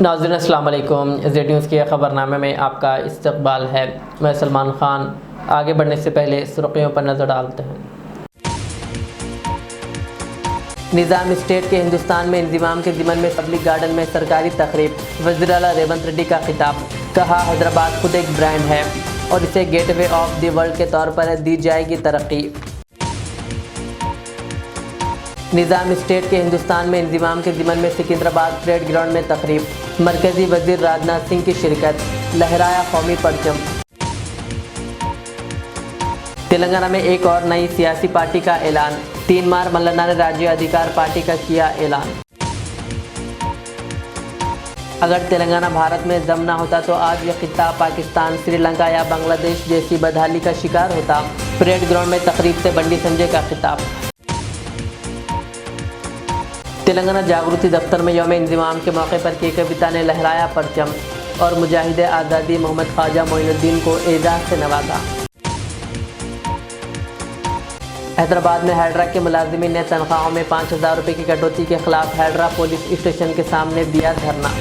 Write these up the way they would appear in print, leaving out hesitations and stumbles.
नाज़रीन अस्सलाम वालेकुम। ज़ेड न्यूज़ के ख़बरनामे में आपका इस्तकबाल है। मैं सलमान ख़ान। आगे बढ़ने से पहले सुर्खियों पर नज़र डालते हैं। निज़ाम स्टेट के हिंदुस्तान में इंज़िमाम के ज़िमन में पब्लिक गार्डन में सरकारी तकरीब। वज़ीर आला रेवंत रेड्डी का खिताब। कहा, हैदराबाद खुद एक ब्रांड है और इसे गेटवे ऑफ द वर्ल्ड के तौर पर दी जाएगी तरक्की। निज़ाम स्टेट के हिंदुस्तान में इंज़िमाम के ज़िमन में सिकंदराबाद परेड ग्राउंड में तकरीब। मरकज़ी वज़ीर राजनाथ सिंह की शिरकत। लहराया कौमी परचम। तेलंगाना में एक और नई सियासी पार्टी का ऐलान। 3 मार्च मल्लन्ना ने राज्य अधिकार पार्टी का किया ऐलान। अगर तेलंगाना भारत में जम ना होता तो आज यह खित्ता पाकिस्तान, श्रीलंका या बांग्लादेश जैसी बदहाली का शिकार होता। परेड ग्राउंड में तकरीब से बंडी संजय का खिताब। तेलंगाना जागृति दफ्तर में यौम इंज़िमाम के मौके पर के कविता ने लहराया परचम और मुजाहिदे आज़ादी मोहम्मद ख्वाजा मोइनुद्दीन को एजाज़ से नवाजा। हैदराबाद में हैड्रा के मुलाजिमीन ने तनख्वाहों में 5,000 रुपये की कटौती के खिलाफ हैड्रा पुलिस स्टेशन के सामने दिया धरना।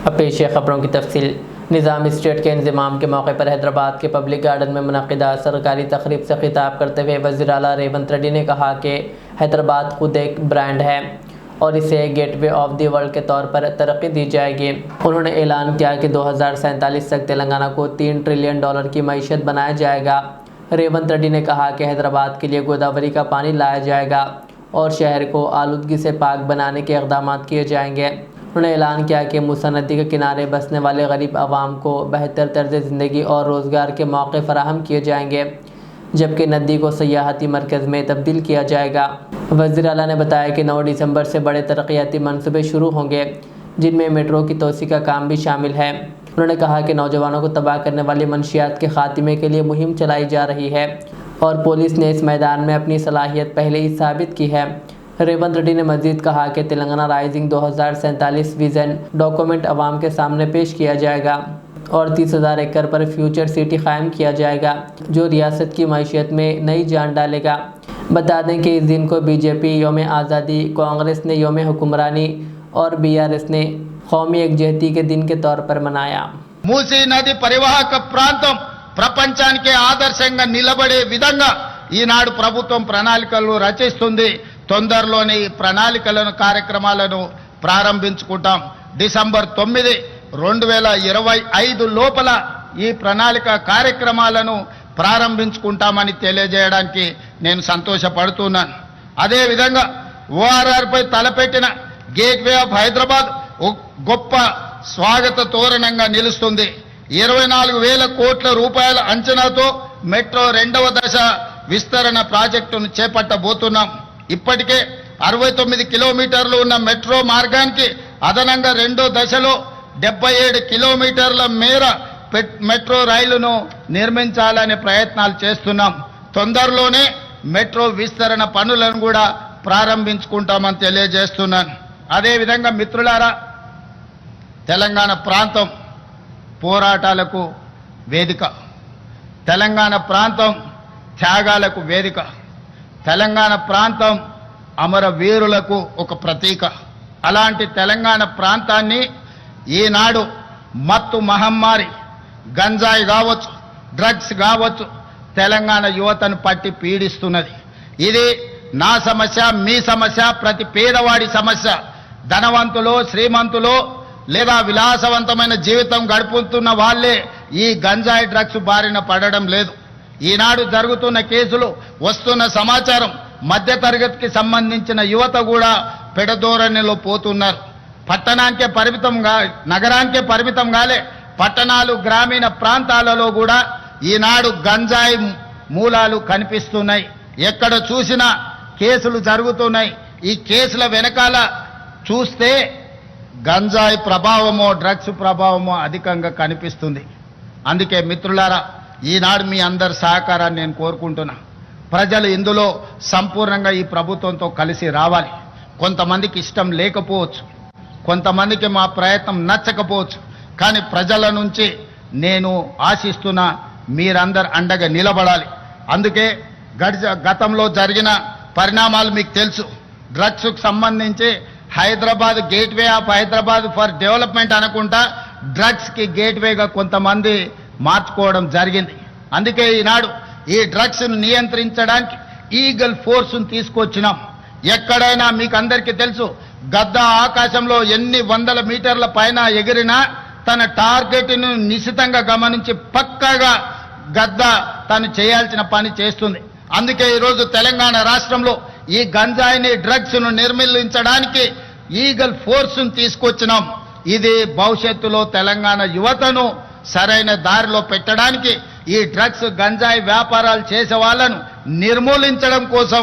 अब पेश है खबरों की तफसील। निज़ाम स्टेट के इंज़िमाम के मौके पर हैदराबाद के पब्लिक गार्डन में मुनक़िदा सरकारी तकरीब से खिताब करते हुए वज़ीर आला रेवंत रेड्डी ने कहा कि हैदराबाद खुद एक ब्रांड है और इसे गेटवे ऑफ द वर्ल्ड के तौर पर तरक्की दी जाएगी। उन्होंने ऐलान किया कि 2047 तक तेलंगाना को $3 ट्रिलियन की मईशत बनाया जाएगा। रेवंत रेड्डी ने कहा कि हैदराबाद के लिए गोदावरी का पानी लाया जाएगा और शहर को आलूदगी से पाक बनाने के इक़दाम किए जाएंगे। उन्होंने ऐलान किया कि मूसा नदी के किनारे बसने वाले गरीब आवाम को बेहतर तर्ज ज़िंदगी और रोज़गार के मौक़े फ़राहम किए जाएंगे, जबकि नदी को सयाहती मरकज़ में तब्दील किया जाएगा। वज़ीर आला ने बताया कि 9 दिसंबर से बड़े तरक्याती मनसूबे शुरू होंगे, जिनमें मेट्रो की तोसी का काम भी शामिल है। उन्होंने कहा कि नौजवानों को तबाह करने वाली मंशियात के ख़ात्मे के लिए मुहिम चलाई जा रही है और पुलिस ने इस मैदान में अपनी सलाहियत पहले ही साबित की है। रेवंत रेड्डी ने मज़ीद कहा कि तेलंगाना राइजिंग 2047 विज़न डॉक्यूमेंट अवाम के सामने पेश किया जाएगा और 30,000 एकड़ पर फ्यूचर सिटी कायम किया जाएगा, जो रियासत की मईशत में नई जान डालेगा। बता दें कि इस दिन को बीजेपी यौम आज़ादी, कांग्रेस ने यौम हुक्मरानी और BRS ने कौमी एकजहती के दिन के तौर पर मनाया। మూసీ నది పరివాహక ప్రాంతం ప్రపంచానికి ఆదర్శంగా నిలబడే విధంగా ఈనాడు ప్రభుత్వం ప్రణాళికలు రచిస్తుంది. తొందరలోనే ఈ ప్రణాళికలను కార్యక్రమాలను ప్రారంభించుకుంటాం. డిసెంబర్ 9, 2025 లోపల ఈ ప్రణాళిక కార్యక్రమాలను ప్రారంభించుకుంటామని తెలియజేయడానికి నేను సంతోషపడుతున్నాను. అదే విధంగా ORR పై తలపెట్టిన గేట్వే ఆఫ్ హైదరాబాద్ గొప్ప స్వాగత తోరణంగా నిలుస్తుంది. 24,000 కోట్ల రూపాయల అంచనాతో మెట్రో 2వ దశ విస్తరణ ప్రాజెక్టును చేపట్టబోతున్నాం. ఇప్పటికే 69 కిలోమీటర్లు ఉన్న మెట్రో మార్గానికి అదనంగా 2వ దశలో 77 కిలోమీటర్ల మేర మెట్రో రైలును నిర్మించాలనే ప్రయత్నాలు చేస్తున్నాం. తొందరలోనే మెట్రో విస్తరణ పనులను కూడా ప్రారంభించుకుంటామని తెలియజేస్తున్నాను. అదేవిధంగా మిత్రులారా, తెలంగాణ ప్రాంతం పోరాటాలకు వేదిక, తెలంగాణ ప్రాంతం త్యాగాలకు వేదిక, తెలంగాణ ప్రాంతం అమరవీరులకు ఒక ప్రతీక. అలాంటి తెలంగాణ ప్రాంతాన్ని ఈనాడు మత్తు మహమ్మారి, గంజాయి కావచ్చు, డ్రగ్స్ కావచ్చు, తెలంగాణ యువతను పట్టి పీడిస్తున్నది. ఇది నా సమస్య, మీ సమస్య, ప్రతి పేదవాడి సమస్య. ధనవంతులు, శ్రీమంతులు లేదా విలాసవంతమైన జీవితం గడుపుతున్న వాళ్ళే ఈ గంజాయి డ్రగ్స్ బారిన పడడం లేదు. ఈనాడు జరుగుతున్న కేసులు, వస్తున్న సమాచారం, మధ్యతరగతికి సంబంధించిన యువత కూడా పెడధోరణిలో పోతున్నారు. పట్టణానికే పరిమితంగా, నగరానికే పరిమితం కాలే, పట్టణాలు, గ్రామీణ ప్రాంతాలలో కూడా ఈనాడు గంజాయి మూలాలు కనిపిస్తున్నాయి. ఎక్కడ చూసినా కేసులు జరుగుతున్నాయి. ఈ కేసుల వెనకాల చూస్తే గంజాయి ప్రభావమో, డ్రగ్స్ ప్రభావమో అధికంగా కనిపిస్తుంది. అందుకే మిత్రులారా, ఈనాడు మీ అందరి సహకారాన్ని నేను కోరుకుంటున్నా. ప్రజలు ఇందులో సంపూర్ణంగా ఈ ప్రభుత్వంతో కలిసి రావాలి. కొంతమందికి ఇష్టం లేకపోవచ్చు, కొంతమందికి మా ప్రయత్నం నచ్చకపోవచ్చు, కానీ ప్రజల నుంచి నేను ఆశిస్తున్నా మీరందరూ అండగా నిలబడాలి. అందుకే గతంలో జరిగిన పరిణామాలు మీకు తెలుసు. డ్రగ్స్కు సంబంధించి Hyderabad gateway of Hyderabad for development అనుకుంటా డ్రగ్స్ కి గేట్వేగా కొంతమంది మార్చుకోవడం జరిగింది. అందుకే ఈనాడు ఈ డ్రగ్స్ ను నియంత్రించడానికి ఈగల్ ఫోర్స్ ను తీసుకొచ్చినాం. ఎక్కడైనా మీకు అందరికీ తెలుసు, గద్ద ఆకాశంలో ఎన్ని వందల మీటర్ల పైన ఎగిరినా తన టార్గెట్ ను నిశితంగా గమనించి పక్కాగా గద్ద తను చేయాల్సిన పని చేస్తుంది. అందుకే ఈరోజు తెలంగాణ రాష్ట్రంలో ఈ గంజాయిని డ్రగ్స్ ను నిర్మూలించడానికి ఈగల్ ఫోర్స్ ను తీసుకొచ్చినాం. ఇది భవిష్యత్తులో తెలంగాణ యువతను సరైన దారిలో పెట్టడానికి, ఈ డ్రగ్స్ గంజాయి వ్యాపారాలు చేసే వాళ్ళను నిర్మూలించడం కోసం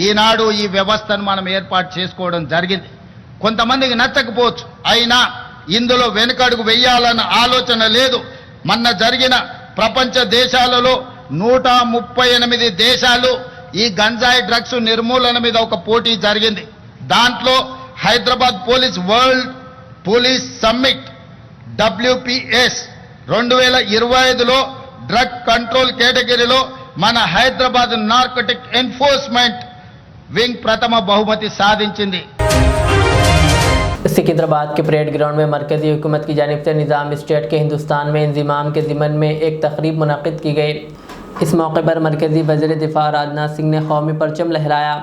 ఈనాడు ఈ వ్యవస్థను మనం ఏర్పాటు చేసుకోవడం జరిగింది. కొంతమందికి నచ్చకపోవచ్చు, అయినా ఇందులో వెనుకడుగు వెయ్యాలన్న ఆలోచన లేదు. మొన్న జరిగిన ప్రపంచ దేశాలలో 138 దేశాలు ఈ గంజాయి డ్రగ్స్ నిర్మూలన మీద ఒక పోటీ జరిగింది. దాంట్లో Hyderabad police world police summit WPS 2025లో డ్రగ్ కంట్రోల్ కేటగిరీలో మన హైదరాబాద్ నార్కోటిక్ ఎన్ఫోర్స్మెంట్ వింగ్ ప్రథమ బహుమతి సాధించింది. सिकंदराबाद के परेड ग्राउंड में मरकजी हुकूमत की जानिब से निज़ाम स्टेट के हिंदुस्तान में इंज़िमाम के ज़िमन में एक तकरीब मुनक़िद की गई। इस मौके पर मरकजी वज़ीर दिफ़ा राजनाथ सिंह ने कौमी परचम लहराया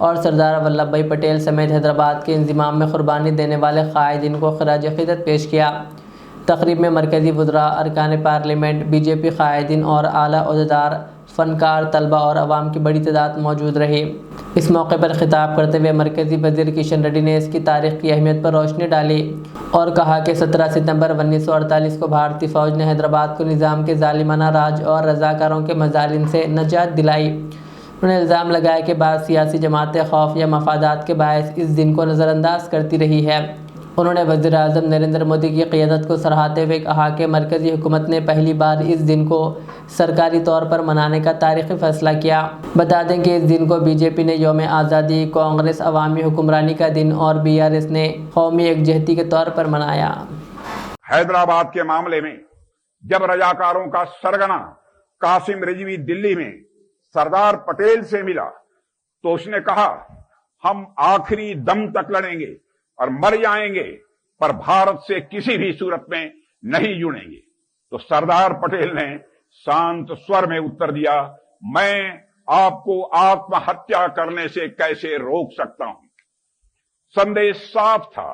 और सरदार वल्लभ भाई पटेल समेत हैदराबाद के इंज़िमाम में क़ुरबानी देने वाले क़ायदीन को ख़िराज अक़ीदत पेश किया। तकरीब में मरकजी वज़रा, अरकान पार्लियामेंट, BJP क़ायदीन और आला ओहदेदार, फ़नकार, तलबा और आवाम की बड़ी तादाद मौजूद रही। इस मौके पर खिताब करते हुए मरकज़ी वज़ीर किशन रेड्डी ने इसकी तारीख़ की अहमियत पर रोशनी डाली और कहा कि 17 सितंबर 1948 को भारतीय फ़ौज ने हैदराबाद को निज़ाम के ज़ालिमाना राज और रज़ाकारों के मज़ालिम से निजात दिलाई। उन्होंने इल्ज़ाम लगाया कि बाद सियासी जमातें खौफ या मफादात के बायस इस दिन को नज़रअंदाज करती रही है। उन्होंने वज़ीर आज़म नरेंद्र मोदी की क़ियादत को सराहते हुए कहा कि मरकज़ी हुकूमत ने पहली बार इस दिन को सरकारी तौर पर मनाने का तारीख़ी फ़ैसला किया। बता दें कि इस दिन को BJP ने यौम आज़ादी, कांग्रेस अवामी हुक्मरानी का दिन और BRS ने कौमी एकजहती के तौर पर मनाया। हैदराबाद के मामले में जब रजाकारों का सरगना कासिम रिजवी दिल्ली में सरदार पटेल से मिला तो उसने कहा, हम आखिरी दम तक लड़ेंगे और मर जाएंगे पर भारत से किसी भी सूरत में नहीं जुड़ेंगे। तो सरदार पटेल ने शांत स्वर में उत्तर दिया, मैं आपको आत्महत्या करने से कैसे रोक सकता हूं। संदेश साफ था,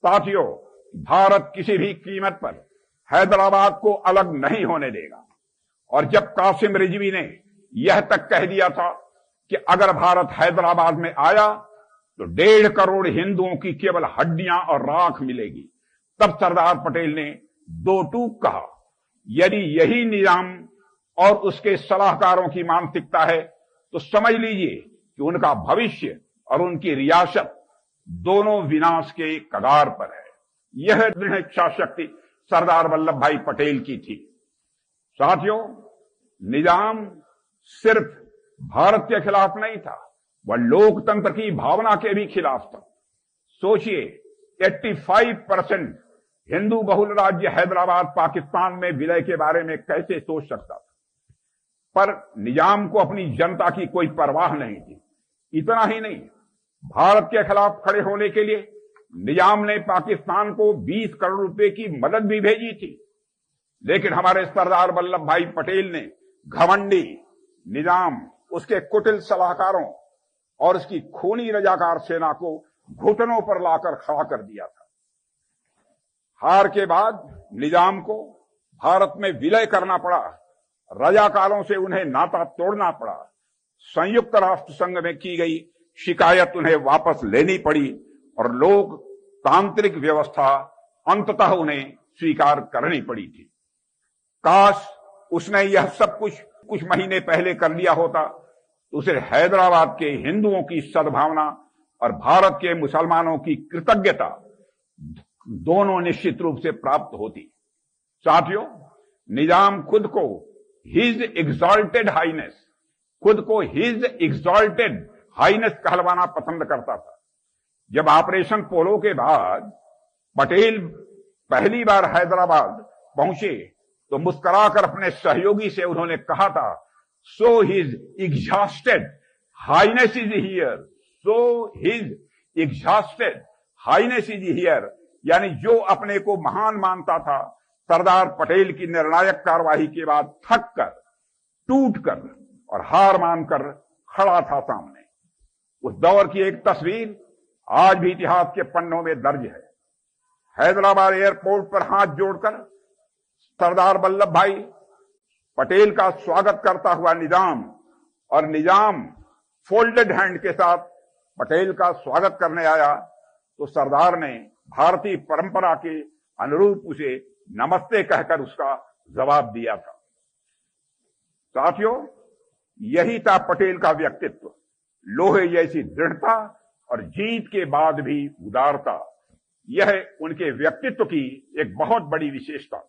साथियों, भारत किसी भी कीमत पर हैदराबाद को अलग नहीं होने देगा। और जब कासिम रिजवी ने यह तक कह दिया था कि अगर भारत हैदराबाद में आया तो 1.5 करोड़ हिंदुओं की केवल हड्डियां और राख मिलेगी, तब सरदार पटेल ने 2 टूक कहा, यदि यही निजाम और उसके सलाहकारों की मानसिकता है तो समझ लीजिए कि उनका भविष्य और उनकी रियासत दोनों विनाश के कगार पर है। यह दृढ़ इच्छा शक्ति सरदार वल्लभ भाई पटेल की थी। साथियों, निजाम सिर्फ भारत के खिलाफ नहीं था, वह लोकतंत्र की भावना के भी खिलाफ था। सोचिए, 85% हिंदू बहुल राज्य हैदराबाद पाकिस्तान में विलय के बारे में कैसे सोच सकता था। पर निजाम को अपनी जनता की कोई परवाह नहीं थी। इतना ही नहीं, भारत के खिलाफ खड़े होने के लिए निजाम ने पाकिस्तान को 20 करोड़ रुपए की मदद भी भेजी थी। लेकिन हमारे सरदार वल्लभ भाई पटेल ने घमंडी निजाम, उसके कुटिल सलाहकारों और उसकी खूनी रजाकार सेना को घुटनों पर लाकर खड़ा कर दिया था। हार के बाद निजाम को भारत में विलय करना पड़ा, रजाकारों से उन्हें नाता तोड़ना पड़ा, संयुक्त राष्ट्र संघ में की गई शिकायत उन्हें वापस लेनी पड़ी और लोकतांत्रिक व्यवस्था अंततः उन्हें स्वीकार करनी पड़ी थी। काश उसने यह सब कुछ महीने पहले कर लिया होता तो उसे हैदराबाद के हिंदुओं की सद्भावना और भारत के मुसलमानों की कृतज्ञता दोनों निश्चित रूप से प्राप्त होती। साथियों, निजाम खुद को हिज एग्जॉल्टेड हाइनेस कहलवाना पसंद करता था। जब ऑपरेशन पोलो के बाद पटेल पहली बार हैदराबाद पहुंचे तो मुस्कुराकर अपने सहयोगी से उन्होंने कहा था, So his exhausted highness is here. So his exhausted highness is here, यानी जो अपने को महान मानता था, सरदार पटेल की निर्णायक कार्यवाही के बाद थक कर, टूट कर और हार मानकर खड़ा था सामने। उस दौर की एक तस्वीर आज भी इतिहास के पन्नों में दर्ज है। हैदराबाद एयरपोर्ट पर हाथ जोड़कर सरदार वल्लभ भाई पटेल का स्वागत करता हुआ निजाम, और निजाम फोल्डेड हैंड के साथ पटेल का स्वागत करने आया, तो सरदार ने भारतीय परंपरा के अनुरूप उसे नमस्ते कहकर उसका जवाब दिया था। साथियों, यही था पटेल का व्यक्तित्व, लोहे जैसी दृढ़ता और जीत के बाद भी उदारता। यह उनके व्यक्तित्व की एक बहुत बड़ी विशेषता थी।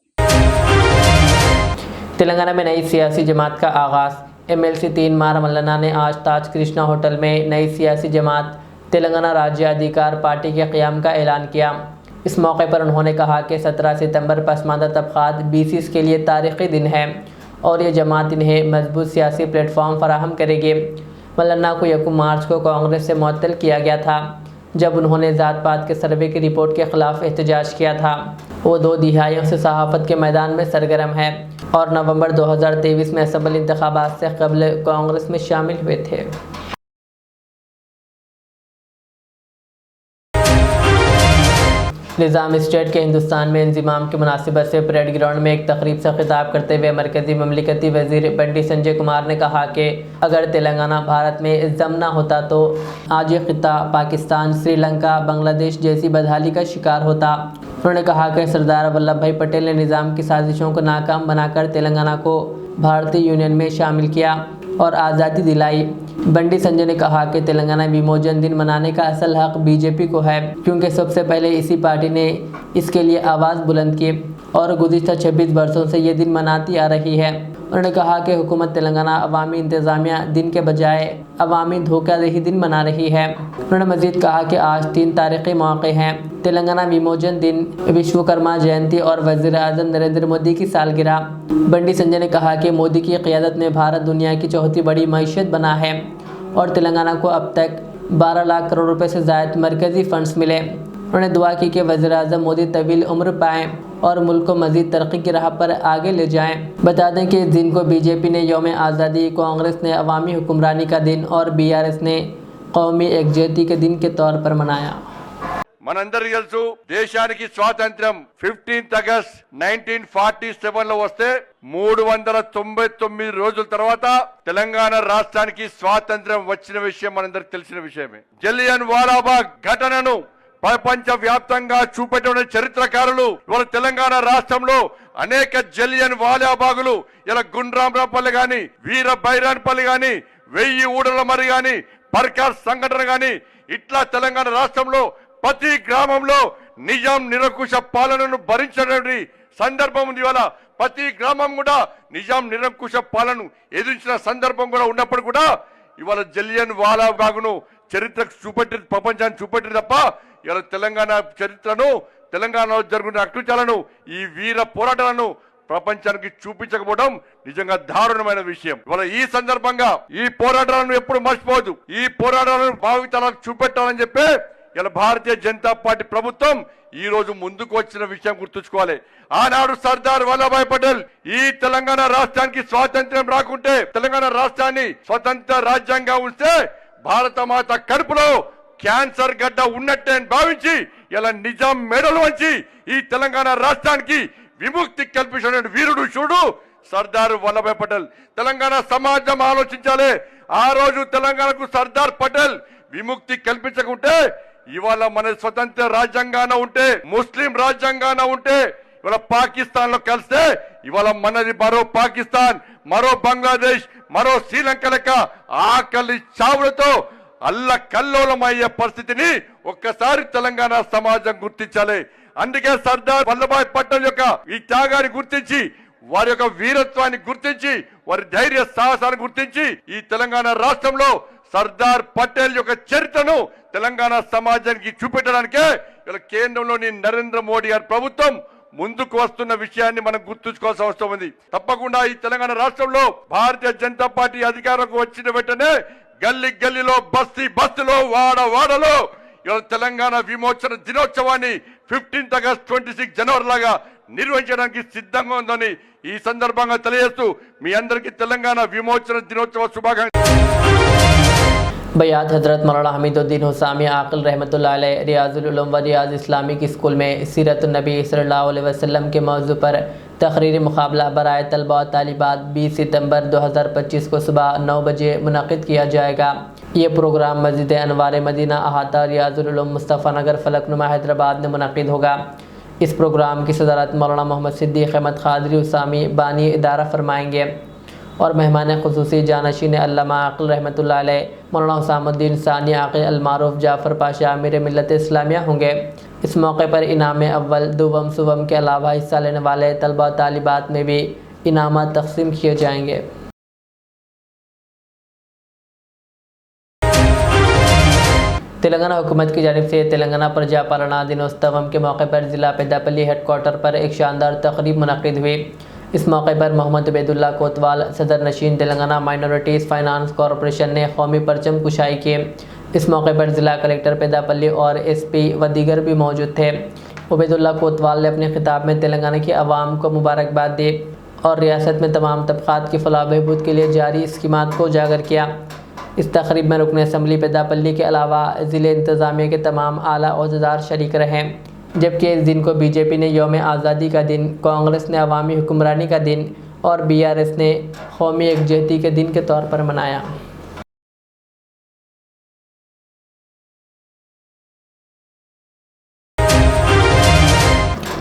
तेलंगाना में नई सियासी जमात का आगाज। एमएलसी 3 मार मल्लाना ने आज ताज कृष्णा होटल में नई सियासी जमात तेलंगाना राज्य अधिकार पार्टी के क़याम का ऐलान किया। इस मौके पर उन्होंने कहा कि 17 सितंबर पसमानदा तबक़ात BCs के लिए तारीख़ी दिन है और ये जमात इन्हें मजबूत सियासी प्लेटफॉर्म फराहम करेगी। मल्लाना को 1 मार्च को कांग्रेस से मुअत्तल किया गया था, जब उन्होंने ज़ात पात के सर्वे की रिपोर्ट के खिलाफ एहतजाज किया था। वो 2 दिहाइयों से सहाफ़त के मैदान में सरगर्म है और नवंबर 2023 में असम्बली इंतखाबात से कबल कांग्रेस में शामिल हुए थे। निज़ाम स्टेट के हिंदुस्तान में इंज़िमाम की मुनासिबत से परेड ग्राउंड में एक तकरीब से खिताब करते हुए मरकज़ी ममलिकती वज़ीर बंडी संजय कुमार ने कहा कि अगर तेलंगाना भारत में जम ना होता तो आज ये खिता पाकिस्तान, श्रीलंका, बांग्लादेश जैसी बदहाली का शिकार होता। उन्होंने कहा कि सरदार वल्लभ भाई पटेल ने निज़ाम की साजिशों को नाकाम बनाकर तेलंगाना को भारतीय यूनियन में शामिल किया और आज़ादी दिलाई। बंडी संजय ने कहा कि तेलंगाना विमोचन दिन मनाने का असल हक बीजेपी को है, क्योंकि सबसे पहले इसी पार्टी ने इसके लिए आवाज़ बुलंद की और गुज़िश्ता 26 वर्षों से ये दिन मनाती आ रही है। उन्होंने कहा कि हुकूमत तेलंगाना अवामी इंतज़ामिया दिन के बजाय अवामी धोखाधड़ी दिन मना रही है। उन्होंने मज़ीद कहा कि आज 3 तारीख़ी मौक़े हैं: तेलंगाना विमोचन दिन, विश्वकर्मा जयंती और वज़ीर आज़म नरेंद्र मोदी की सालगिरह। बंडी संजय ने कहा कि मोदी की क़यादत में भारत दुनिया की चौथी बड़ी मईशत बना है और तेलंगाना को अब तक 12 लाख करोड़ रुपए से ज़ायद मरकज़ी फ़ंड्स मिले। उन्होंने दुआ की कि वज़ीर आज़म मोदी तवील उम्र पाएँ और मुल्क को मज़ीद तरक्की की राह पर आगे ले जाएं। बता दें कि इस दिन को बीजेपी ने यौम आज़ादी, कांग्रेस ने अवामी हुक्मरानी का दिन और BRS ने कौमी एकजुटती के दिन के तौर पर मनाया। మనందరికీ తెలుసు దేశానికి స్వాతంత్ర్యం 15th ఆగస్ట్ 1947 లో వస్తే 399 రోజుల తర్వాత తెలంగాణ రాష్ట్రానికి స్వాతంత్ర్యం వచ్చిన విషయం మనందరికీ తెలిసిన విషయమే. జలియన్ వాలాబాగ్ ఘటనను ప్రపంచ వ్యాప్తంగా చూపెట్టిన చరిత్రకారులు ఇవాళ తెలంగాణ రాష్ట్రంలో అనేక జలియన్ వాలాబాగులు ఇలా గుండ్రాంరాపల్లి గాని, వీర బైరాన్పల్లి గాని, 1000 ఊడల మరి గాని, పర్కార్ సంఘటన గాని, ఇట్లా తెలంగాణ రాష్ట్రంలో ప్రతి గ్రామంలో నిజాం నిరంకుశ పాలనను భరించినటువంటి సందర్భం ఉంది. ఇవాళ ప్రతి గ్రామం కూడా నిజాం నిరంకుశ పాలనను ఎదిరించిన సందర్భం కూడా ఉన్నప్పుడు కూడా ఇవాళ జలియన్ వాలాబాగ్ను చరిత్ర చూపెట్టి ప్రపంచాన్ని చూపెట్టి తప్ప ఇవాళ తెలంగాణ చరిత్రను, తెలంగాణలో జరుగుతున్న అకృత్యాలను, ఈ వీర పోరాటాలను ప్రపంచానికి చూపించకపోవడం నిజంగా దారుణమైన విషయం. ఇవాళ ఈ సందర్భంగా ఈ పోరాటాలను ఎప్పుడు మర్చిపోవద్దు. ఈ పోరాటాలను భావితరాలకు చూపెట్టాలని చెప్పి ఇలా భారతీయ జనతా పార్టీ ప్రభుత్వం ఈ రోజు ముందుకు వచ్చిన విషయం గుర్తుంచుకోవాలి. ఆనాడు సర్దార్ వల్లభాయ్ పటేల్ ఈ తెలంగాణ రాష్ట్రానికి స్వాతంత్ర్యం రాకుంటే, తెలంగాణ రాష్ట్రాన్ని స్వతంత్ర రాజ్యాంగంగా ఉంటే భారత మాత కడుపులో క్యాన్సర్ గడ్డ ఉన్నట్టే భావించి ఇలా నిజాం మెడలు వంచి ఈ తెలంగాణ రాష్ట్రానికి విముక్తి కల్పించిన వీరుడు చూడు సర్దార్ వల్లభాయ్ పటేల్. తెలంగాణ సమాజం ఆలోచించాలి. ఆ రోజు తెలంగాణకు సర్దార్ పటేల్ విముక్తి కల్పించకుంటే ఇవాళ మన స్వతంత్ర రాజ్యాంగాన ఉంటే, ముస్లిం రాజ్యాంగాన ఉంటే, ఇవాళ పాకిస్తాన్ లో కలిస్తే ఇవాళ మనది మరో పాకిస్తాన్, మరో బంగ్లాదేశ్, మరో శ్రీలంక లెక్క ఆకలి చావులతో అల్ల కల్లోలమయ్యే పరిస్థితిని ఒక్కసారి తెలంగాణ సమాజం గుర్తించాలి. అందుకే సర్దార్ వల్లభాయ్ పటేల్ యొక్క ఈ త్యాగాన్ని గుర్తించి, వారి యొక్క వీరత్వాన్ని గుర్తించి, వారి ధైర్య సాహసాన్ని గుర్తించి ఈ తెలంగాణ రాష్ట్రంలో సర్దార్ పటేల్ యొక్క చరిత్రను తెలంగాణ సమాజానికి చూపెట్టడానికే ఇలా కేంద్రంలోని నరేంద్ర మోడీ గారి ప్రభుత్వం ముందుకు వస్తున్న విషయాన్ని మనం గుర్తుంచుకోవాల్సిన అవసరం ఉంది. తప్పకుండా ఈ తెలంగాణ రాష్ట్రంలో భారతీయ జనతా పార్టీ అధికారంలోకి వచ్చిన వెంటనే గల్లీ గల్లీలో, బస్తీ బస్తీలో, వాడ వాడలో ఇవాళ తెలంగాణ విమోచన దినోత్సవాన్ని 15th ఆగస్ట్ 26 జనవరి లాగా నిర్వహించడానికి సిద్ధంగా ఉందని ఈ సందర్భంగా తెలియజేస్తూ మీ అందరికీ తెలంగాణ విమోచన దినోత్సవ శుభాకాంక్షలు। बयात हज़रत मौलाना हमीदुद्दीन हुसामी आकिल रहमतुल्लाह अलैह रियाजुल उलूम व रियाज इस्लामिक स्कूल में सीरतुन नबी सल्लल्लाहु अलैहि वसल्लम के मौजू पर तकरीरी मुकाबला बराए तलबा और तालिबात 20 सितंबर 2025 को सुबह 9 बजे मुनक़िद किया जाएगा। ये प्रोग्राम मस्जिद अनवार मदीना अहाता रियाजुल उलूम मुस्तफ़ा नगर फलकनुमा हैदराबाद में मुनक़िद होगा। इस प्रोग्राम की सदारत मौलाना मोहम्मद सिद्दीक़ अहमद क़ादरी हुसामी बानी इदारा फरमाएंगे और मेहमान ख़ुसूसी जानशीन अल्लामा आकिल रहमतुल्लाह अलैह मौलाना हुसामुद्दीन सानी आकिल अलमारूफ जाफ़र पाशा अमीर मिल्लत इस्लामिया होंगे। इस मौके पर इनाम अव्वल दुवम सुवम के अलावा हिस्सा लेने वाले तलबा तालिबात में भी इनामात तक़सीम किए जाएंगे। तेलंगाना हुकूमत की जानिब से तेलंगाना प्रजा पालना दिनोत्सवम के मौके पर ज़िला पेद्दापल्ली हेडक्वार्टर पर एक शानदार तकरीब मुनक़िद हुई। इस मौके पर मोहम्मद उबैदुल्ला कोतवाल सदर नशीन तेलंगाना माइनॉरिटीज़ फाइनेंस कॉरपोरेशन ने कौमी परचम कुशाई की। इस मौके पर ज़िला कलेक्टर पेद्दापल्ली और SP व दीगर भी मौजूद थे। उबैदुल्ला कोतवाल ने अपने खिताब में तेलंगाना की आवाम को मुबारकबाद दी और रियासत में तमाम तबक़ात की फलाह बहबूद के लिए जारी स्कीमात को उजागर किया। इस तकरीब में रुकन असम्बली पेद्दापल्ली के अलावा ज़िले इंतज़ामिया के तमाम आला ओहदेदार शरीक रहे। जबकि इस दिन को बीजेपी ने यौम आज़ादी का दिन, कांग्रेस ने अवामी हुक्मरानी का दिन और BRS ने कौमी यकजहती के दिन के तौर पर मनाया।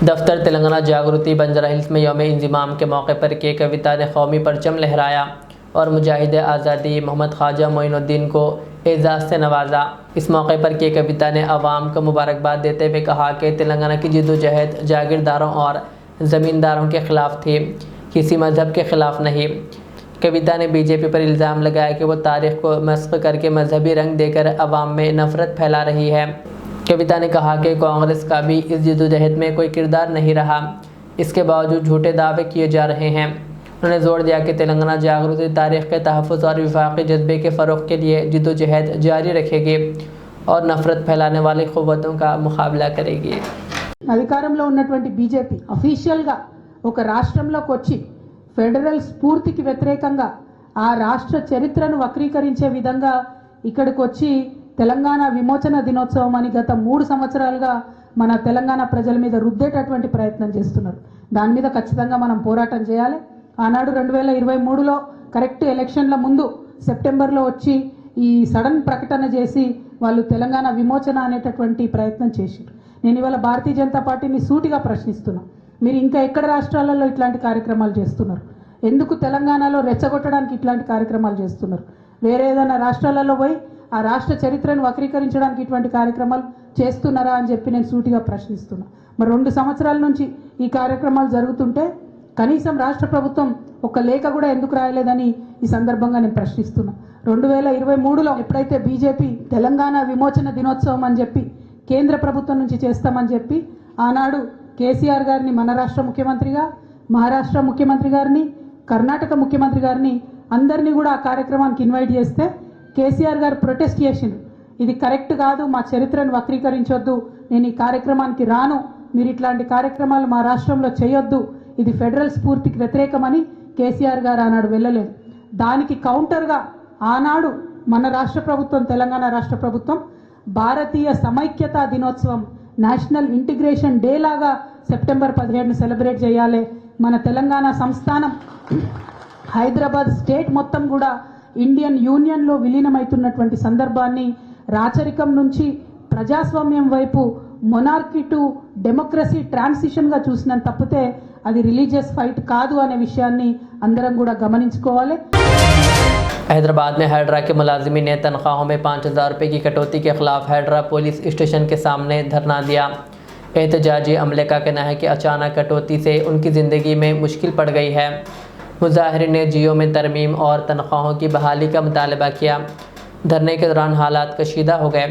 दफ्तर तेलंगाना जागृति बंजारा हिल्स में यौम इंज़िमाम के मौके पर के कविता ने कौमी परचम लहराया और मुजाहिद आज़ादी मोहम्मद ख्वाजा मोइनुद्दीन को एजाज़ से नवाजा। इस मौके पर के कविता ने अवाम को मुबारकबाद देते हुए कहा कि तेलंगाना की जद्दोजहद जागीरदारों और ज़मींदारों के ख़िलाफ़ थी, किसी मज़हब के ख़िलाफ़ नहीं। कविता ने बीजेपी पर इल्ज़ाम लगाया कि वो तारीख़ को मस्ख़ करके मजहबी रंग देकर अवाम में नफ़रत फैला रही है। कविता ने कहा कि कांग्रेस का भी इस जद्दोजहद में कोई किरदार नहीं रहा, इसके बावजूद झूठे दावे किए जा रहे हैं। उन्होंने जोर दिया कि तेलंगाना जागृति तारीख़ के तहफ़्फ़ुज़ और विफाक़ी जज्बे के फ़रोग़ के लिए जद्दोजहद जारी रखेगी और नफ़रत फैलाने वाली क़ुव्वतों का मुकाबला करेगी। అధికారంలో ఉన్నటువంటి బీజేపీ అఫీషియల్గా ఒక రాష్ట్రంలోకి వచ్చి ఫెడరల్ స్ఫూర్తికి వ్యతిరేకంగా ఆ రాష్ట్ర చరిత్రను వక్రీకరించే విధంగా ఇక్కడికి వచ్చి తెలంగాణ విమోచన దినోత్సవం అని గత 3 సంవత్సరాలుగా మన తెలంగాణ ప్రజల మీద రుద్దేటటువంటి ప్రయత్నం చేస్తున్నారు। దాని మీద ఖచ్చితంగా మనం పోరాటం చేయాలి। ఆనాడు 2023లో కరెక్ట్ ఎలక్షన్ల ముందు సెప్టెంబర్లో వచ్చి ఈ సడన్ ప్రకటన చేసి వాళ్ళు తెలంగాణ విమోచన అనేటటువంటి ప్రయత్నం చేశారు। నేను ఇవాళ భారతీయ జనతా పార్టీని సూటిగా ప్రశ్నిస్తున్నా, మీరు ఇంకా ఎక్కడ రాష్ట్రాలలో ఇట్లాంటి కార్యక్రమాలు చేస్తున్నారు? ఎందుకు తెలంగాణలో రెచ్చగొట్టడానికి ఇట్లాంటి కార్యక్రమాలు చేస్తున్నారు? వేరే ఏదైనా రాష్ట్రాలలో పోయి ఆ రాష్ట్ర చరిత్రను వక్రీకరించడానికి ఇటువంటి కార్యక్రమాలు చేస్తున్నారా అని చెప్పి నేను సూటిగా ప్రశ్నిస్తున్నా। మరి 2 సంవత్సరాల నుంచి ఈ కార్యక్రమాలు జరుగుతుంటే కనీసం రాష్ట్ర ప్రభుత్వం ఒక లేఖ కూడా ఎందుకు రాయలేదని ఈ సందర్భంగా నేను ప్రశ్నిస్తున్నా। 2023లో ఎప్పుడైతే బీజేపీ తెలంగాణ విమోచన దినోత్సవం అని చెప్పి కేంద్ర ప్రభుత్వం నుంచి చేస్తామని చెప్పి ఆనాడు కేసీఆర్ గారిని మన రాష్ట్ర ముఖ్యమంత్రిగా, మహారాష్ట్ర ముఖ్యమంత్రి గారిని, కర్ణాటక ముఖ్యమంత్రి గారిని అందరినీ కూడా ఆ కార్యక్రమానికి ఇన్వైట్ చేస్తే కేసీఆర్ గారు ప్రొటెస్ట్ చేసిండు, ఇది కరెక్ట్ కాదు, మా చరిత్రను వక్రీకరించొద్దు, నేను ఈ కార్యక్రమానికి రాను, మీరు ఇట్లాంటి కార్యక్రమాలు మా రాష్ట్రంలో చేయొద్దు, ఇది ఫెడరల్ స్ఫూర్తికి వ్యతిరేకమని కేసీఆర్ గారు ఆనాడు వెళ్ళలేదు। దానికి కౌంటర్గా ఆనాడు మన రాష్ట్ర ప్రభుత్వం, తెలంగాణ రాష్ట్ర ప్రభుత్వం భారతీయ సమైక్యతా దినోత్సవం నేషనల్ ఇంటిగ్రేషన్ డే లాగా సెప్టెంబర్ 17ను సెలబ్రేట్ చేయాలి। మన తెలంగాణ సంస్థానం హైదరాబాద్ స్టేట్ మొత్తం కూడా ఇండియన్ యూనియన్లో విలీనమవుతున్నటువంటి సందర్భాన్ని రాచరికం నుంచి ప్రజాస్వామ్యం వైపు మొనార్కీ టు డెమోక్రసీ ట్రాన్సిషన్గా చూసినంత తప్పితే అది రిలీజియస్ ఫైట్ కాదు అనే విషయాన్ని అందరం కూడా గమనించుకోవాలి। हैदराबाद में हैड्रा के मुलाजिमी ने तनख्वाहों में 5,000 रुपये की कटौती के खिलाफ हैड्रा पुलिस स्टेशन के सामने धरना दिया। एहतजाजी अमले का कहना है कि अचानक कटौती से उनकी ज़िंदगी में मुश्किल पड़ गई है। मुजाहिरीन ने जियो में तरमीम और तनख्वाहों की बहाली का मुतालबा किया। धरने के दौरान हालात कशीदा हो गए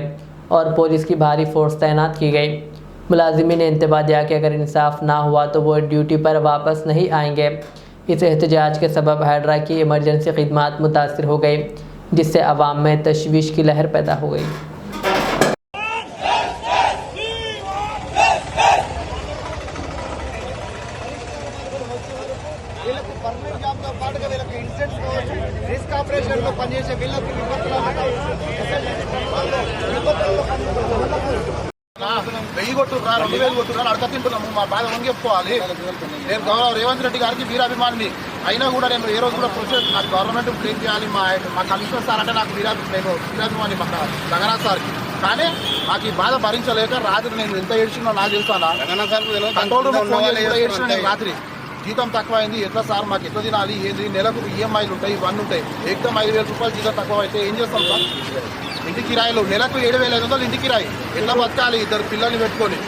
और पुलिस की भारी फोर्स तैनात की गई। मुलाजिमी ने इंतबा दिया कि अगर इंसाफ ना हुआ तो वो ड्यूटी पर वापस नहीं आएंगे। इस एहतजाज के सबब हैड्रा की इमरजेंसी खिदमात मुतासर हो गई, जिससे अवाम में तशवीश की लहर पैदा हो गई। కొడుతున్నా 2000 కొడుతున్నా అడక తింటున్నాము. మా బాధ వంగి చెప్పుకోవాలి. నేను గౌరవ రేవంత్ రెడ్డి గారికి వీరాభిమానిని అయినా కూడా నేను ఏ రోజు కూడా ప్రొసెస్ నాకు గవర్నమెంట్ బ్రేక్ చేయాలి. మా కమిషనర్ సార్ అంటే నాకు వీరాభిమాని మా రంగనాథ్ సార్కి. కానీ నాకు ఈ బాధ భరించలేక రాత్రి నేను ఎంత ఏడ్చినా నాకు తెలుసానా కంట్రోల్ రూమ్ ఫోన్ చేసి కూడా ఏడ్చిన నేను రాత్రి. జీతం తక్కువ అయింది, ఎట్లా సార్ మాకు ఎట్లా తినాలి, ఏంది, నెలకు ఈఎంఐలు ఉంటాయి, ఇవన్నీ ఉంటాయి. ఏకదం 5000 రూపాయలు జీతం తక్కువ అయితే ఏం చేస్తాం సార్? ఇంటి కిరాయిలు నెలకు 7500 ఇంటి కిరాయి, ఎట్లా బతకాలి 2 పిల్లల్ని పెట్టుకొని.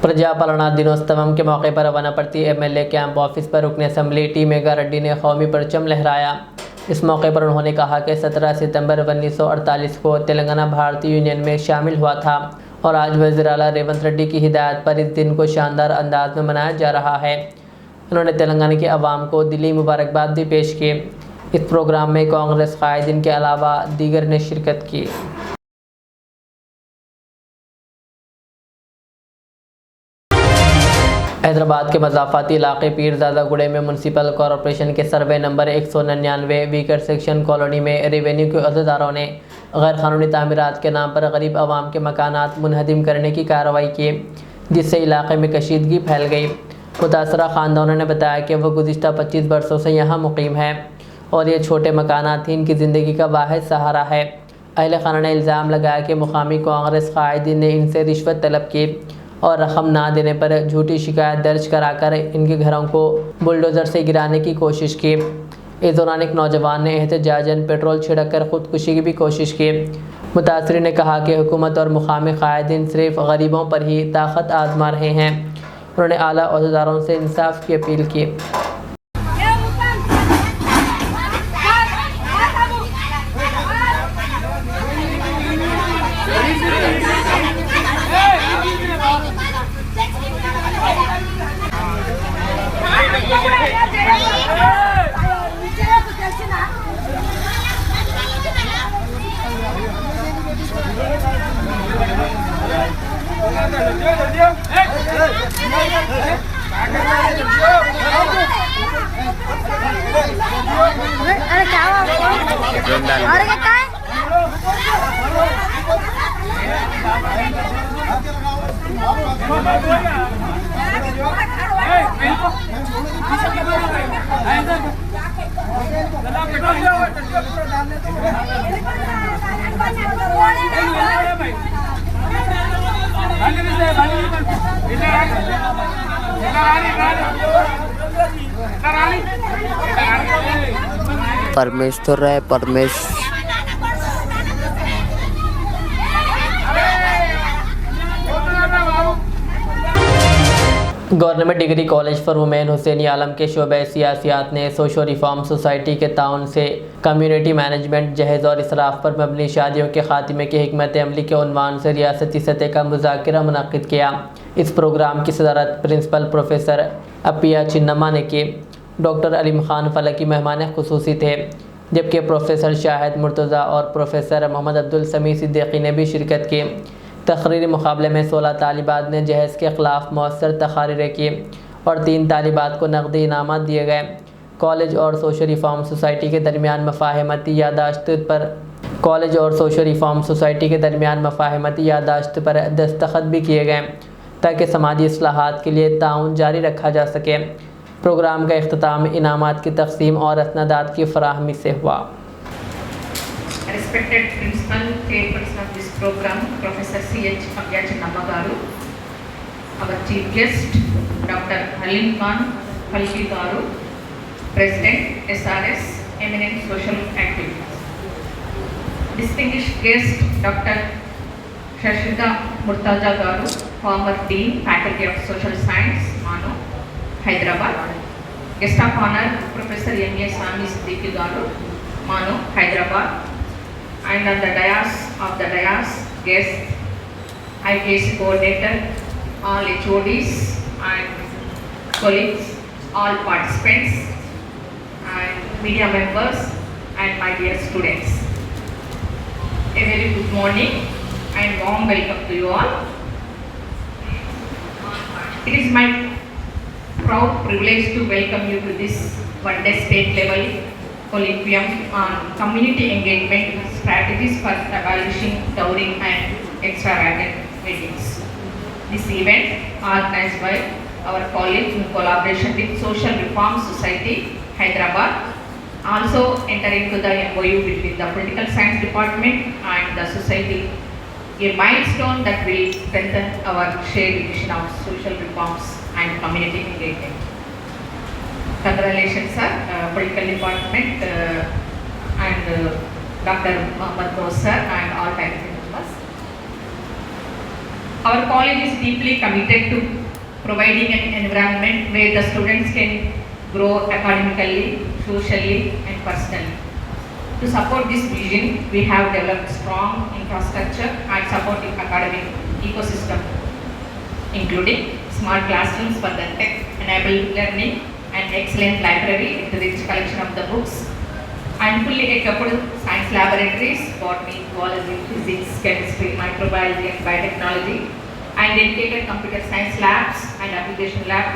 प्रजापालना दिनोत्सव के मौके पर वनापति एमएलए कैंप ऑफिस पर रुकन असम्बली टी मेगा रेड्डी ने कौमी परचम लहराया। इस मौके पर उन्होंने कहा कि 17 सितंबर 1948 को तेलंगाना भारतीय यूनियन में शामिल हुआ था और आज वज़ीर आला रेवंत रेड्डी की हिदायत पर इस दिन को शानदार अंदाज में मनाया जा रहा है। उन्होंने तेलंगाना के अवाम को दिली मुबारकबाद भी पेश की। इस प्रोग्राम में कांग्रेस कायदीन के अलावा दीगर ने शिरकत की। हैदराबाद के मज़ाफ़ाती इलाके पीरज़ादागुड़े में म्यूनसिपल कॉरपोरेशन के survey number 199 weaker section colony में रेवेन्यू के अहदेदारों ने गैर क़ानूनी तामीरात के नाम पर गरीब आवाम के मकानात मुनहदिम करने की कार्रवाई की, जिससे इलाके में कशीदगी फैल गई। मुतासरा ख़ानदानों ने बताया कि वह गुज़िश्ता 25 बरसों से यहाँ मुक़ीम है और ये छोटे मकानात ही इनकी ज़िंदगी का वाहिद सहारा है। अहले खाना ने इल्ज़ाम लगाया कि मुकामी कांग्रेस कायदीन ने इनसे रिश्वत तलब की और रकम ना देने पर झूठी शिकायत दर्ज कराकर इनके घरों को बुलडोज़र से गिराने की कोशिश की। इस दौरान एक नौजवान ने एहतजाजन पेट्रोल छिड़क कर ख़ुदकुशी की भी कोशिश की। मुतासरी ने कहा कि हुकूमत और मुकामी कायदीन सिर्फ गरीबों पर ही ताकत आजमा रहे हैं। उन्होंने आला अहदेदारों से इंसाफ की अपील की। परमेश्वर है government degree college for women Hussaini Alam के शोबे सियासियात ने सोशल रिफॉर्म सोसाइटी के ताउन से कम्युनिटी मैनेजमेंट जहेज़ और इसराफ पर मबनी शादियों के खात्मे की हिकमत अमली के उन्वान से रियासती सतह का मुज़ाकरा मुनक़्क़िद किया। इस प्रोग्राम की सदारत प्रिंसिपल प्रोफेसर अपिया चिन्नमा ने की। डॉक्टर अलीम खान फलकी मेहमान खुसूसी थे, जबकि प्रोफेसर शाहिद मुर्तज़ा और प्रोफेसर मोहम्मद अब्दुल समी सिद्दीकी ने भी शिरकत की। तकरीरी मुकाबले में 16 तालिबात ने जहेज़ के ख़िलाफ़ मौसर तकारीरें की और 3 तालिबात को नकदी इनामात दिए गए। कॉलेज और सोशल रिफॉर्म सोसाइटी के दरमियान मफाहमती यादाश्त पर दस्तखत भी किए गए ताकि समाजी इस्लाहात के लिए ताउन जारी रखा जा सके। प्रोग्राम का इख्तिताम इनामात की तकसीम और असनादात की फराहमी से हुआ। Respected principal, chairperson of this program, Professor C.H. Appiah Chinnamma garu, our chief guest, Dr. Halim Khan Falki garu, President SRS, eminent social activists. Distinguished guest, Dr. Shashida Murtaza garu, former Dean, Faculty of Social Science, Mano, Hyderabad. Guest of honor, Professor M.A. Sami Siddiqui garu, Mano, Hyderabad. And on the dais, guests, IPSC coordinator, all HODs and colleagues, all participants, and media members, and my dear students. A very good morning and warm welcome to you all. It is my proud privilege to welcome you to this one-day state level Colloquium on community engagement strategies for abolishing dowry and extravagant meetings. This event, organized by our college in collaboration with Social Reform Society, Hyderabad, also enter into the MOU between the Political Science Department and the society, a milestone that will strengthen our shared vision of social reforms and community engagement. Congratulations, sir, Political Department and Dr. Muhammad Bose, sir, and all faculty members. Our college is deeply committed to providing an environment where the students can grow academically, socially, and personally. To support this vision, we have developed strong infrastructure and supporting academic ecosystem, including smart classrooms for the tech-enabled learning, an excellent library with a rich collection of the books, and fully equipped science laboratories, botany, zoology, physics, chemistry, microbiology, and biotechnology, and dedicated computer science labs and application lab,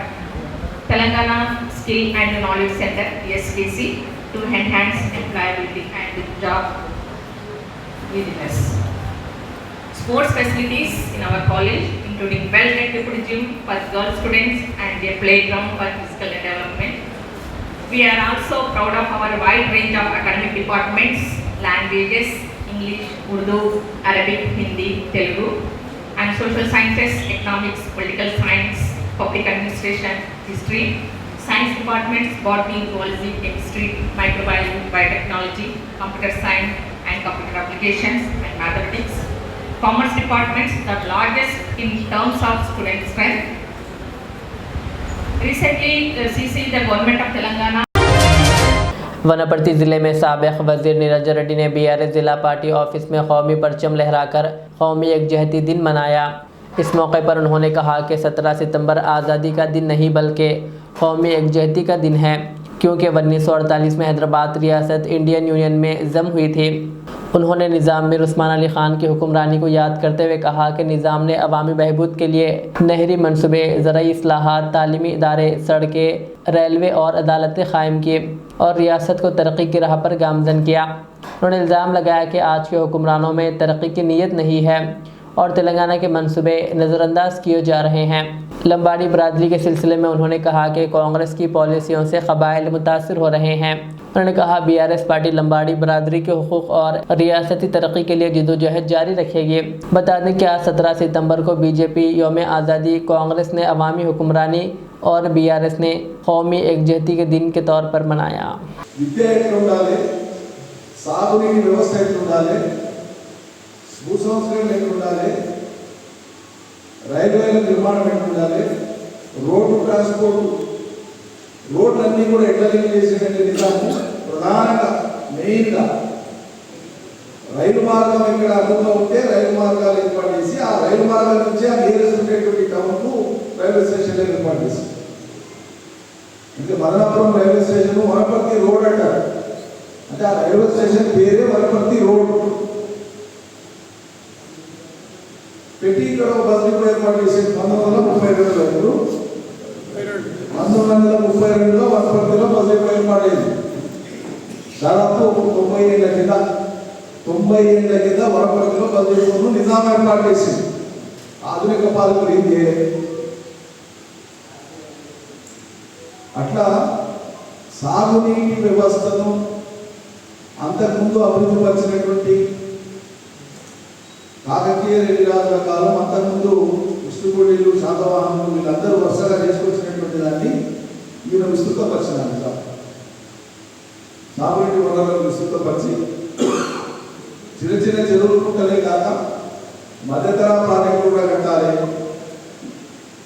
Telangana Skill and Knowledge Center, SKC, to enhance employability and job readiness. Sports facilities in our college, including well-equipped gym for girl students and a playground for physical development. We are also proud of our wide range of academic departments, languages, English, Urdu, Arabic, Hindi, Telugu, and social sciences, economics, political science, public administration, history, science departments, botany, zoology, chemistry, microbiology, biotechnology, computer science and computer applications, and mathematics. Commerce departments, the largest in terms of student strength. Recently, CC, the government of Telangana. वनपर्ती जिले में साबिक वजीर निरंजन रेड्डी ने BRS जिला party office में कौमी परचम लहराकर कौमी एकजहती दिन मनाया। इस मौके पर उन्होंने कहा कि 17 सितंबर आज़ादी का दिन नहीं बल्कि कौमी एकजहती का दिन है, क्योंकि 1948 में हैदराबाद रियासत इंडियन यूनियन में जम हुई थी। उन्होंने निज़ाम मीर उस्मान अली ख़ान की हुक्मरानी को याद करते हुए कहा कि निज़ाम ने अवामी बहबूद के लिए नहरी मनसूबे, ज़राई इस्लाहात, तालीमी इदारे, सड़कें, रेलवे और अदालतें क़ायम की और रियासत को तरक्की की राह पर गामज़न किया। उन्होंने इल्ज़ाम लगाया कि आज के हुक्मरानों में तरक्की की नीयत नहीं है और तेलंगाना के मनसूबे नज़रअंदाज किए जा रहे हैं। लंबाड़ी बरादरी के सिलसिले में उन्होंने कहा कि कांग्रेस की पॉलिसियों से क़बाइल मुतासिर हो रहे हैं। उन्होंने कहा बीआरएस पार्टी लंबाड़ी बरादरी के हुकूक़ और रियासती तरक्की के लिए जद्दोजहद जारी रखेगी। बता दें कि आज 17 सितंबर को बीजेपी यौम आज़ादी, कांग्रेस ने अवामी हुक्मरानी और बीआरएस ने कौमी एकजहती के दिन के तौर पर मनाया। రైల్వేల నిర్మాణం ఉండాలి, రోడ్డు ట్రాన్స్పోర్ట్, రోడ్లన్నీ కూడా ఎట్లా లింక్ చేసేటువంటి నిజాము ప్రధానంగా మెయిన్గా రైలు మార్గం ఇక్కడ అందులో ఉంటే రైలు మార్గాలు ఏర్పాటు చేసి ఆ రైలు మార్గం నుంచి ఆ నియరెస్ట్ ఉండేటువంటి టౌన్కు రైల్వే స్టేషన్లు ఏర్పాటు చేసి, అంటే Madanapuram railway station Wanaparthy road అంటారు, అంటే ఆ రైల్వే స్టేషన్ పేరే వనపర్తి రోడ్ పెట్టి ఇక్కడ ఒక బస్ డిపో ఏర్పాటు చేసి 1932లో 1932లో వనపర్తిలో బస్ డిపో ఏర్పాటు అయింది. దాదాపు 90 ఏళ్ళ కింద వనపర్తిలో బస్ డిపోను నిజాం ఏర్పాటు చేసింది. ఆధునిక పాలకులు ఇది అట్లా సాగునీటి వ్యవస్థను అంతకుముందు అభివృద్ధి పరిచినటువంటి కాకతీయ రెడ్డి రాజుల కాలం, అంతకుముందు విష్ణుగుడిలు, శాతవాహనులు వీళ్ళందరూ వరుసగా చేసుకొచ్చినటువంటి దాన్ని ఈయన విస్తృతపరిచినారు. సాగునీటి వనరులను విస్తృతపరిచి చిన్న చిన్న చెరువులు కుట్టలే కాక మధ్యతర ప్రాజెక్టులు కూడా కట్టాలి.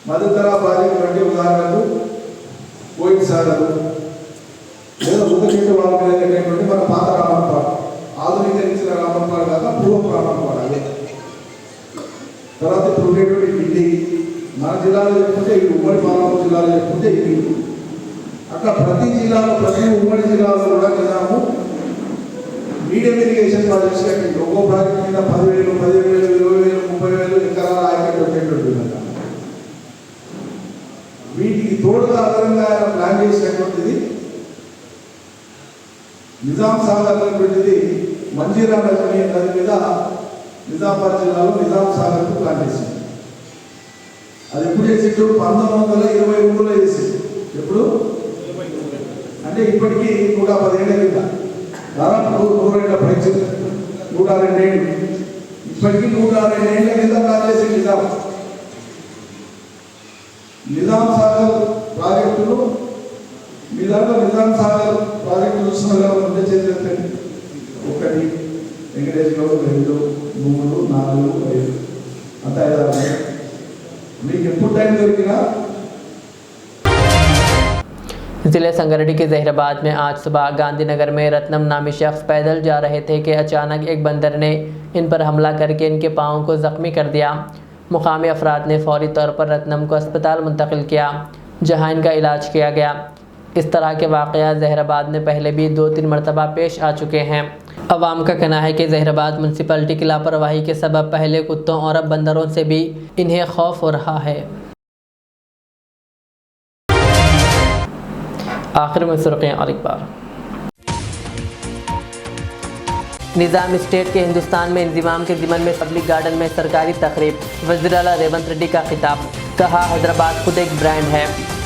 మధ్యతర ప్రాజెక్టులు అంటే ఉదాహరణకు కోయిట్ సాగరు లేదా ఉదకెట్టు వాళ్ళ మీద కట్టేటువంటి మన పాత రామన్పాడు, ఆధునీకరించిన రామన్పాడు కాక పూర్వపు రామన్పాడు. అదే తర్వాత ఇప్పుడు ఉండేటువంటి ఢిల్లీ, మన జిల్లాలో చెప్పుకుంటే ఇవి, ఉమ్మడి పాలమూరు జిల్లాలో చెప్పుకుంటే ఇవి. అట్లా ప్రతి జిల్లాలో, ప్రతి ఉమ్మడి జిల్లాలో కూడా నిజాము మీడియం ఇరిగేషన్ ప్రాజెక్ట్స్ కట్టింది. ఒక్కో ప్రాజెక్ట్ మీద 10,000, 15,000, 20,000, 30,000 ఎకరాల ఆయకట్టు పెట్టేటువంటి విధంగా వీటికి తోడుగా అదనంగా ఆయన ప్లాన్ చేసినటువంటిది నిజాం సాగర్ అనేటువంటిది మంజీరా నది మీద నిజామాబాద్ జిల్లాలో నిజాం సాగర్ ప్లాన్ చేసింది. అది ఎప్పుడు చేసిండు? 1923లో చేసింది. ఎప్పుడు అంటే ఇప్పటికీ 110 ఏళ్ళ కింద, దాదాపు 100 ఏళ్ళ పరీక్ష, 102 ఏళ్ళు, ఇప్పటికీ 102 ఏళ్ళ కింద ప్లాన్ చేసింది నిజాం సాగర్ ప్రాజెక్టును. మీ దాంట్లో నిజాం సాగర్ ప్రాజెక్టు చూసిన ముందే చేసేది 1 వెంకటేశ్వర 2 3 4 5 అంత 5 మీకు ఎప్పుడు టైం దొరికినా. जिले संगरेडी के जहीराबाद में आज सुबह गांधीनगर में रत्नम नामी शख्स पैदल जा रहे थे कि अचानक एक बंदर ने इन पर हमला करके इनके पाँव को जख्मी कर दिया। मुकामी अफराद ने फौरी तौर पर रत्नम को अस्पताल मुंतकिल किया, जहां इनका इलाज किया गया। इस तरह के वाक़यात जहीराबाद में पहले भी 2-3 मरतबा पेश आ चुके हैं। अवाम का कहना है कि जहीराबाद म्यूनसिपलिटी की लापरवाही के सबब पहले कुत्तों और अब बंदरों से भी इन्हें खौफ हो रहा है। आखिर में सुर्खियां और एक बार। निज़ाम स्टेट के हिंदुस्तान में इंज़िमाम के ज़िमन में पब्लिक गार्डन में सरकारी तकरीब, वज़ीर आला रेवंत रेड्डी का खिताब। कहा हैदराबाद खुद एक ब्रांड है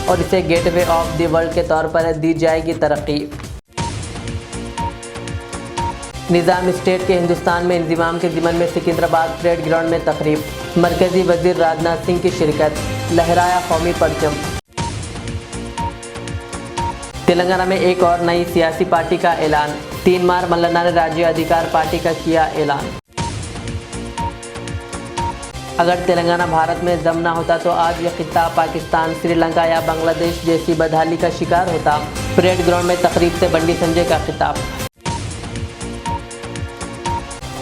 और इसे गेटवे ऑफ द वर्ल्ड के तौर पर दी जाएगी तरक्की। निज़ाम स्टेट के हिंदुस्तान में इंज़िमाम के ज़िमन में सिकंदराबाद परेड ग्राउंड में तकरीब, मरकज़ी वज़ीर राजनाथ सिंह की शिरकत, लहराया कौमी परचम। तेलंगाना में एक और नई सियासी पार्टी का ऐलान, 3 मार मल्लना ने राज्य अधिकार पार्टी का किया ऐलान। अगर तेलंगाना भारत में जम ना होता तो आज यह खित्ता पाकिस्तान, श्रीलंका या बांग्लादेश जैसी बदहाली का शिकार होता। परेड ग्राउंड में तकरीब से बंडी संजय का खिताब।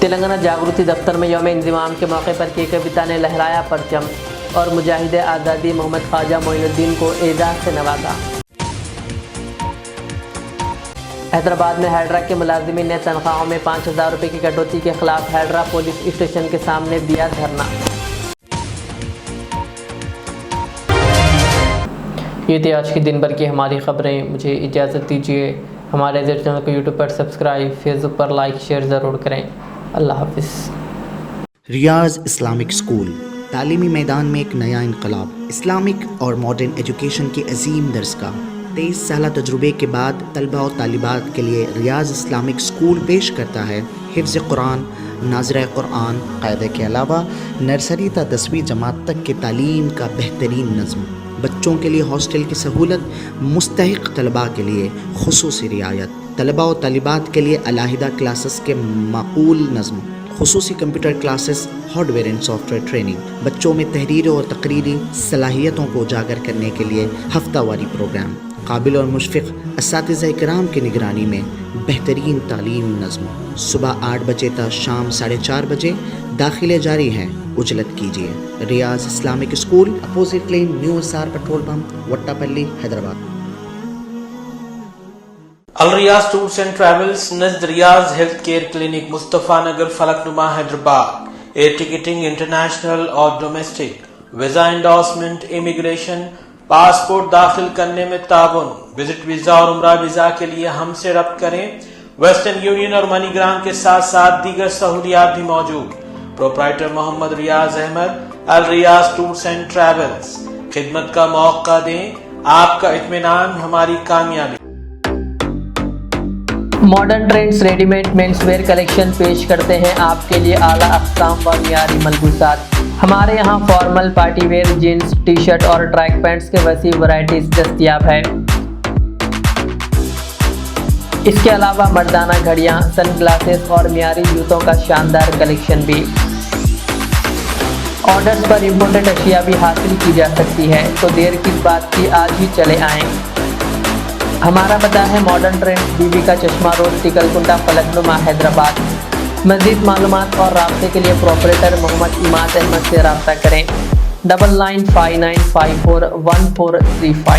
तेलंगाना जागृति दफ्तर में यौम इंज़िमाम के मौके पर के कविता ने लहराया परचम और मुजाहिद आज़ादी मोहम्मद ख्वाजा मोइनुद्दीन को एजाज़ से नवाजा। हैदराबाद में हैड्रा के मुलाजिमीन ने तनख्वाहों में 5,000 रुपये की कटौती के खिलाफ हैड्रा पुलिस स्टेशन के सामने दिया धरना। ये थी आज की दिन भर की हमारी खबरें। मुझे इजाज़त दीजिए। हमारे चैनल को यूट्यूब पर सब्सक्राइब, फेसबुक पर लाइक शेयर ज़रूर करें। अल्लाह हाफिज़। रियाज इस्लामिक स्कूल तालीमी मैदान में एक नया इनकलाब, इस्लामिक और मॉडर्न एजुकेशन की अजीम दरसगाह। 23 साल तजुर्बे के बाद तलबा और तालिबात के लिए रियाज इस्लामिक स्कूल पेश करता है हिफ्ज़ कुरान, नाज़िरा कुरान, क़ायदे के अलावा नर्सरी ता 10वीं जमात तक की तालीम का बेहतरीन नज़्म। बच्चों के लिए हॉस्टल की सहूलत, मुस्तहिक़ तलबा के लिए खुसूसी रियायत, तलबा और तालिबात के लिए अलहदा क्लासेस के माकूल नज़्म, खुसूसी computer classes, hardware and software training. बच्चों में तहरीर और तकरीरी सलाहियतों को उजागर करने के लिए हफ्तावारी प्रोग्राम, काबिल और मुशफ़िक़ असातिज़ा इकराम की निगरानी में बेहतरीन तालीम नज़्म। सुबह 8 बजे तक शाम 4:30 बजे दाखिले जारी हैं, उजलत कीजिए। Riyaz Islamic school, opposite lane, new SR petrol pump, Vattepally, Hyderabad. Al Riyaz tours and travels नज़द Riyaz health care clinic, Mustafa Nagar, Falaknuma, Hyderabad. Air ticketing international और domestic, visa endorsement, immigration, passport दाखिल करने में ताउन, विजिट वीज़ा और उम्रा वीज़ा के लिए हमसे रब्त करें। वेस्टर्न यूनियन और मनीग्राम के साथ साथ दीगर सहूलियात भी मौजूद। Proprietor Mohammad Riyaz Ahmad, Al Riyaz tours and travels. खिदमत का मौका दें, आपका इत्मीनान हमारी कामयाबी। Modern trends readymade menswear collection पेश करते हैं आपके लिए आला अक़साम व मियारी मलबूसात। हमारे यहाँ formal, party wear, jeans, T shirt और ट्रैक पैंट्स के वसी वैरायटीज दस्तयाब है। इसके अलावा मर्दाना घड़ियाँ, सन ग्लासेस और मियारी जूतों का शानदार कलेक्शन भी। ऑर्डर्स पर इम्पोर्टेड अशिया भी हासिल की जा सकती है, तो देर किस बात की, आज ही चले आएँ। हमारा पता है मॉडर्न ट्रेंड्स, बीबी का चश्मा रोड, टिकलकुंडा, फलकनुमा, हैदराबाद। मज़ीद मालूमात और राब्ते के लिए प्रोपरेटर मोहम्मद इमाद अहमद से रब्ता करें। 9959541435।